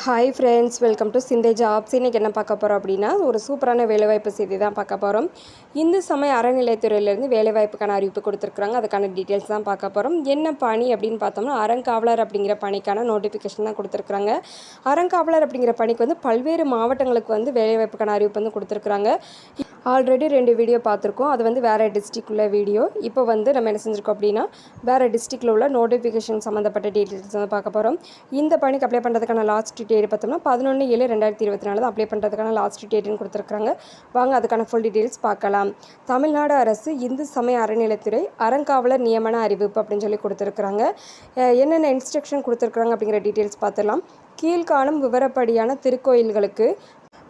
Hi friends, welcome to சிந்தை jobs. இன்றைக்கி என்ன பார்க்க போகிறோம் அப்படின்னா, ஒரு சூப்பரான வேலைவாய்ப்பு செய்தி தான் பார்க்க போகிறோம். இந்து சமய அறநிலையத்துறையிலேருந்து வேலைவாய்ப்புக்கான அறிவிப்பு கொடுத்துருக்குறாங்க. அதுக்கான டீட்டெயில்ஸ் தான் பார்க்க போகிறோம். என்ன பணி அப்படின்னு பார்த்தோம்னா, அறங்காவலர் அப்படிங்கிற பணிக்கான நோட்டிஃபிகேஷன் தான் கொடுத்துருக்குறாங்க. அறங்காவலர் அப்படிங்கிற பணிக்கு வந்து பல்வேறு மாவட்டங்களுக்கு வந்து வேலைவாய்ப்புக்கான அறிவிப்பு வந்து கொடுத்துருக்குறாங்க. ஆல்ரெடி 2 வீடியோ பார்த்துருக்கோம். அது வந்து வேறு டிஸ்ட்ரிக்டில் வீடியோ. இப்போ வந்து நம்ம என்ன செஞ்சுருக்கோம் அப்படின்னா, வேறு டிஸ்ட்ரிக்டில் உள்ள நோட்டிஃபிகேஷன் சம்மந்தப்பட்ட டீட்டெயில்ஸ் வந்து பார்க்க போகிறோம். இந்த பணிக்கு அப்ளை பண்ணுறதுக்கான லாஸ்ட் டேட் பார்த்தோம்னா 11/7/2024 தான் அப்ளை பண்ணுறதுக்கான லாஸ்ட் டேட்டுன்னு கொடுத்துருக்காங்க. வாங்க அதுக்கான ஃபுல் டீட்டெயில்ஸ் பார்க்கலாம். தமிழ்நாடு அரசு இந்து சமய அறநிலையத்துறை அறங்காவலர் நியமன அறிவிப்பு அப்படின்னு சொல்லி கொடுத்துருக்குறாங்க. என்னென்ன இன்ஸ்ட்ரக்ஷன் கொடுத்துருக்குறாங்க அப்படிங்கிற டீட்டெயில்ஸ் பார்த்துடலாம். கீழ்காணும் விவரப்படியான திருக்கோயில்களுக்கு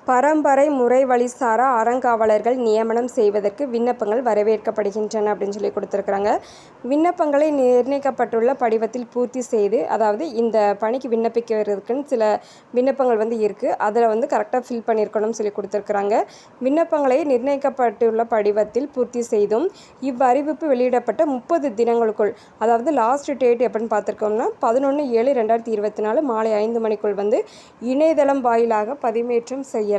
பரம்பரை முறை வழிசாரா அறங்காவலர்கள் நியமனம் செய்வதற்கு விண்ணப்பங்கள் வரவேற்கப்படுகின்றன அப்படின்னு சொல்லி கொடுத்துருக்குறாங்க. விண்ணப்பங்களை நிர்ணயிக்கப்பட்டுள்ள படிவத்தில் பூர்த்தி செய்து, அதாவது இந்த பணிக்கு விண்ணப்பிக்கிறதுக்குன்னு சில விண்ணப்பங்கள் வந்து இருக்குது, அதில் வந்து கரெக்டாக ஃபில் பண்ணியிருக்கணும்னு சொல்லி கொடுத்துருக்குறாங்க. விண்ணப்பங்களை நிர்ணயிக்கப்பட்டுள்ள படிவத்தில் பூர்த்தி செய்தும் இவ்வறிவிப்பு வெளியிடப்பட்ட 30 தினங்களுக்குள், அதாவது லாஸ்ட் டேட் எப்படின்னு பார்த்துருக்கோம்னா 11/7/2024 மாலை 5 மணிக்குள் வந்து இணையதளம் வாயிலாக பதிவேற்றம் செய்ய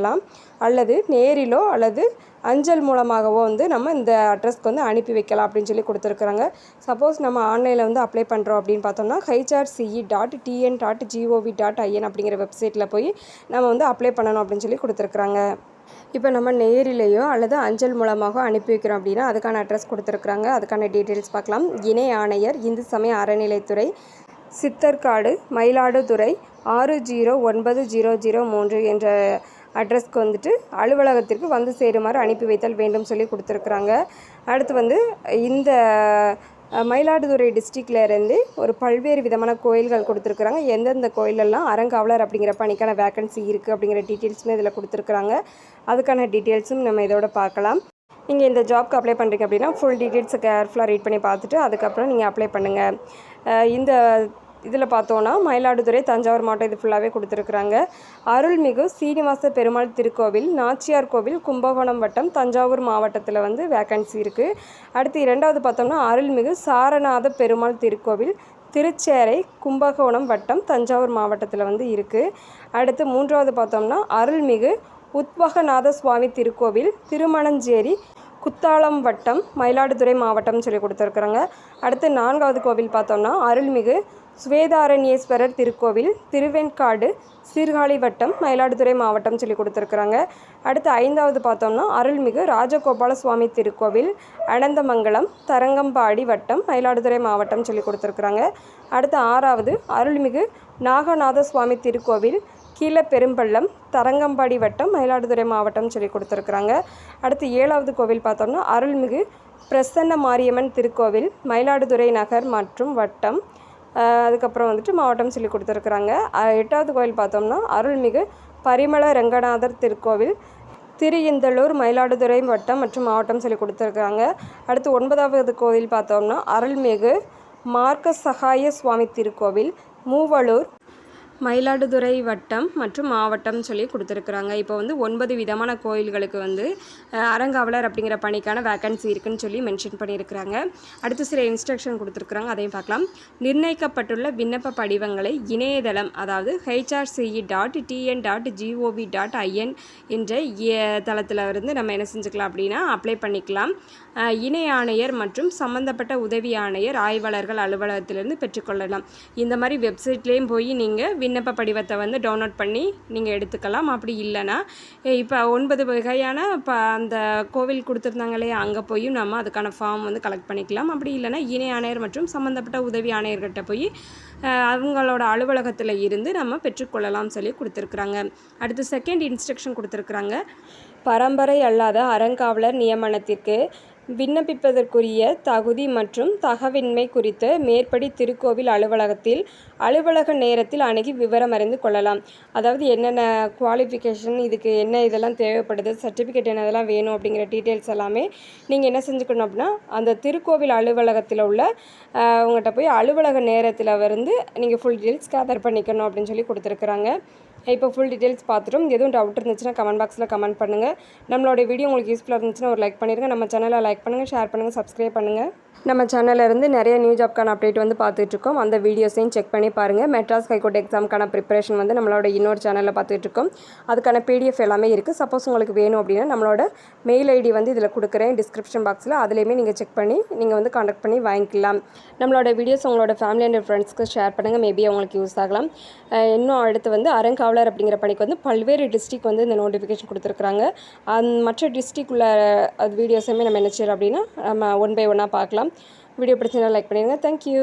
அல்லது நேரிலோ அல்லது அஞ்சல் மூலமாகவோ வந்து நம்ம இந்த அட்ரஸ்க்கு வந்து அனுப்பி வைக்கலாம் அப்படின்னு சொல்லி கொடுத்துருக்குறாங்க. சப்போஸ் நம்ம ஆன்லைனில் வந்து அப்ளை பண்ணுறோம் அப்படின்னு பார்த்தோம்னா hrce.tn.gov.in அப்படிங்கிற வெப்சைட்டில் போய் நம்ம வந்து அப்ளை பண்ணணும் அப்படின்னு சொல்லி கொடுத்துருக்குறாங்க. இப்போ நம்ம நேரிலேயோ அல்லது அஞ்சல் மூலமாக அனுப்பி வைக்கிறோம் அப்படின்னா அதுக்கான அட்ரஸ் கொடுத்துருக்குறாங்க. அதுக்கான டீட்டெயில்ஸ் பார்க்கலாம். இணை ஆணையர் இந்து சமய அறநிலையத்துறை, சித்தர்காடு, மயிலாடுதுறை 609003 என்ற அட்ரஸ்க்கு வந்துட்டு அலுவலகத்திற்கு வந்து சேருமாறு அனுப்பி வைத்தல் வேண்டும் சொல்லி கொடுத்துருக்குறாங்க. அடுத்து வந்து இந்த மயிலாடுதுறை டிஸ்ட்ரிக்ட்லேருந்து ஒரு பல்வேறு விதமான கோயில்கள் கொடுத்துருக்குறாங்க. எந்தெந்த கோயிலெல்லாம் அறங்காவலர் அப்படிங்கிற பணிக்கான வேக்கன்சி இருக்குது அப்படிங்கிற டீட்டெயில்ஸுமே இதில் கொடுத்துருக்குறாங்க. அதுக்கான டீட்டெயில்ஸும் நம்ம இதோட பார்க்கலாம். நீங்கள் இந்த ஜாப்க்கு அப்ளை பண்ணுறீங்க அப்படின்னா ஃபுல் டீட்டெயில்ஸை கேர்ஃபுல்லாக ரீட் பண்ணி பார்த்துட்டு அதுக்கப்புறம் நீங்கள் அப்ளை பண்ணுங்கள். இந்த இதில் பார்த்தோன்னா மயிலாடுதுறை, தஞ்சாவூர் மாவட்டம் இது ஃபுல்லாகவே கொடுத்துருக்குறாங்க. அருள்மிகு சீனிவாச பெருமாள் திருக்கோவில், நாச்சியார் கோவில், கும்பகோணம் வட்டம், தஞ்சாவூர் மாவட்டத்தில் வந்து வேக்கன்சி இருக்குது. அடுத்து 2வது பார்த்தோம்னா அருள்மிகு சாரநாத பெருமாள் திருக்கோவில், திருச்சேரை, கும்பகோணம் வட்டம், தஞ்சாவூர் மாவட்டத்தில் வந்து இருக்குது. அடுத்து 3வது பார்த்தோம்னா அருள்மிகு உத்வகநாத சுவாமி திருக்கோவில், திருமணஞ்சேரி, குத்தாலம் வட்டம், மயிலாடுதுறை மாவட்டம்னு சொல்லி கொடுத்துருக்குறாங்க. அடுத்து 4வது கோவில் பார்த்தோம்னா அருள்மிகு சுவேதாரண்யேஸ்வரர் திருக்கோவில், திருவெண்காடு, சீர்காழி வட்டம், மயிலாடுதுறை மாவட்டம் சொல்லி கொடுத்துருக்குறாங்க. அடுத்து 5வது பார்த்தோம்னா அருள்மிகு ராஜகோபால சுவாமி திருக்கோவில், அனந்தமங்கலம், தரங்கம்பாடி வட்டம், மயிலாடுதுறை மாவட்டம் சொல்லி கொடுத்துருக்குறாங்க. அடுத்து 6வது அருள்மிகு நாகநாத சுவாமி திருக்கோவில், கீழப்பெரும்பள்ளம், தரங்கம்பாடி வட்டம், மயிலாடுதுறை மாவட்டம் சொல்லி கொடுத்துருக்குறாங்க. அடுத்து 7வது கோவில் பார்த்தோம்னா அருள்மிகு பிரசன்ன மாரியம்மன் திருக்கோவில், மயிலாடுதுறை நகர் மற்றும் வட்டம், அதுக்கப்புறம் வந்துட்டு மாவட்டம் சொல்லி கொடுத்துருக்குறாங்க. 8வது கோவில் பார்த்தோம்னா அருள்மிகு பரிமள ரங்கநாதர் திருக்கோவில், திருஇந்தளூர், மயிலாடுதுறை வட்டம் மற்றும் மாவட்டம் சொல்லி கொடுத்துருக்குறாங்க. அடுத்து 9வது கோவில் பார்த்தோம்னா அருள்மிகு மார்க்க சகாய சுவாமி திருக்கோவில், மூவலூர், மயிலாடுதுறை வட்டம் மற்றும் மாவட்டம் சொல்லி கொடுத்துருக்குறாங்க. இப்போ வந்து 9 விதமான கோயில்களுக்கு வந்து அறங்காவலர் அப்படிங்கிற பணிக்கான வேக்கன்சி இருக்குன்னு சொல்லி மென்ஷன் பண்ணியிருக்கிறாங்க. அடுத்து சில இன்ஸ்ட்ரக்ஷன் கொடுத்துருக்குறாங்க, அதையும் பார்க்கலாம். நிர்ணயிக்கப்பட்டுள்ள விண்ணப்ப படிவங்களை இணையதளம், அதாவது hrce.tn.gov.in என்ற தளத்தில் இருந்து நம்ம என்ன செஞ்சுக்கலாம் அப்படின்னா அப்ளை பண்ணிக்கலாம். இணை ஆணையர் மற்றும் சம்மந்தப்பட்ட உதவி ஆணையர் ஆய்வாளர்கள் அலுவலகத்திலிருந்து பெற்றுக்கொள்ளலாம். இந்த மாதிரி வெப்சைட்லேயும் போய் நீங்கள் விண்ணப்ப படிவத்தை வந்து டவுன்லோட் பண்ணி நீங்கள் எடுத்துக்கலாம். அப்படி இல்லைன்னா இப்போ 9 வகையான அந்த கோவில் கொடுத்துருந்தாங்களே அங்கே போயும் நம்ம அதுக்கான ஃபார்ம் வந்து கலெக்ட் பண்ணிக்கலாம். அப்படி இல்லைன்னா இணை ஆணையர் மற்றும் சம்மந்தப்பட்ட உதவி ஆணையர்கிட்ட போய் அவங்களோட அலுவலகத்தில் இருந்து நம்ம பெற்றுக்கொள்ளலாம் சொல்லி கொடுத்துருக்குறாங்க. அடுத்து 2nd இன்ஸ்ட்ரக்ஷன் கொடுத்துருக்குறாங்க. பரம்பரை அல்லாத அறங்காவலர் நியமனத்திற்கு விண்ணப்பிப்பதற்குரிய தகுதி மற்றும் தகவின்மை குறித்து மேற்படி திருக்கோவில் அலுவலகத்தில் அலுவலக நேரத்தில் அணுகி விவரம் அறிந்து கொள்ளலாம். அதாவது என்னென்ன குவாலிஃபிகேஷன், இதுக்கு என்ன இதெல்லாம் தேவைப்படுது, சர்டிஃபிகேட் என்னதெல்லாம் வேணும் அப்படிங்கிற டீட்டெயில்ஸ் எல்லாமே நீங்கள் என்ன செஞ்சுக்கணும் அப்படின்னா அந்த திருக்கோவில் அலுவலகத்தில் உள்ள உங்கள்கிட்ட போய் அலுவலக நேரத்தில் வந்து நீங்கள் ஃபுல் டீட்டெயில்ஸ் கேதர் பண்ணிக்கணும் அப்படின்னு சொல்லி கொடுத்துருக்குறாங்க. இப்போ ஃபுல் டீட்டெயில்ஸ் பார்த்துட்டோம். எதுவும் டவுட் இருந்துச்சுன்னா கமெண்ட் பாக்ஸில் கமெண்ட் பண்ணுங்கள். நம்மளோட வீடியோ உங்களுக்கு யூஸ்ஃபுல்லாக இருந்துச்சுன்னா ஒரு லைக் பண்ணிடுங்க. நம்ம சேனலை லைக் பண்ணுங்கள், ஷேர் பண்ணுங்கள், சப்ஸ்கிரைப் பண்ணுங்கள். நம்ம சேனலில் இருந்து நிறைய நியூ ஜாப்க்கான அப்டேட் வந்து பார்த்துட்ருக்கோம். அந்த வீடியோஸையும் செக் பண்ணி பாருங்கள். மெட்ராஸ் ஹைகோர்ட் எக்ஸாமுக்கான ப்ரிப்பரேஷன் வந்து நம்மளோட இன்னொரு சேனலில் பார்த்துட்ருக்கோம். அதுக்கான PDF எல்லாமே இருக்குது. சப்போஸ் உங்களுக்கு வேணும் அப்படின்னா நம்மளோட மெயில் ஐடி வந்து இதில் கொடுக்குறேன் டிஸ்கிரிப்ஷன் பாக்ஸில். அதுலேயுமே நீங்கள் செக் பண்ணி நீங்கள் வந்து கான்டாக்ட் பண்ணி வாங்கிக்கலாம். நம்மளோட வீடியோஸ் உங்களோட ஃபேமிலி அண்ட் ஃப்ரெண்ட்ஸ்க்கு ஷேர் பண்ணுங்கள். மேபி அவங்களுக்கு யூஸ் ஆகலாம். இன்னும் அடுத்து வந்து அறங்காவலர் அப்படிங்கிற பணிக்கு வந்து பல்வேறு டிஸ்ட்ரிக் வந்து இந்த நோட்டிஃபிகேஷன் கொடுத்துருக்குறாங்க. மற்ற டிஸ்ட்ரிக் உள்ள அது வீடியோஸுமே நம்ம என்ன செய்யறோம் அப்படின்னா நம்ம ஒன் பை ஒன்னாக பார்க்கலாம். வீடியோ பிடிச்சிருந்தா லைக் பண்ணிடுங்க. தேங்க்யூ.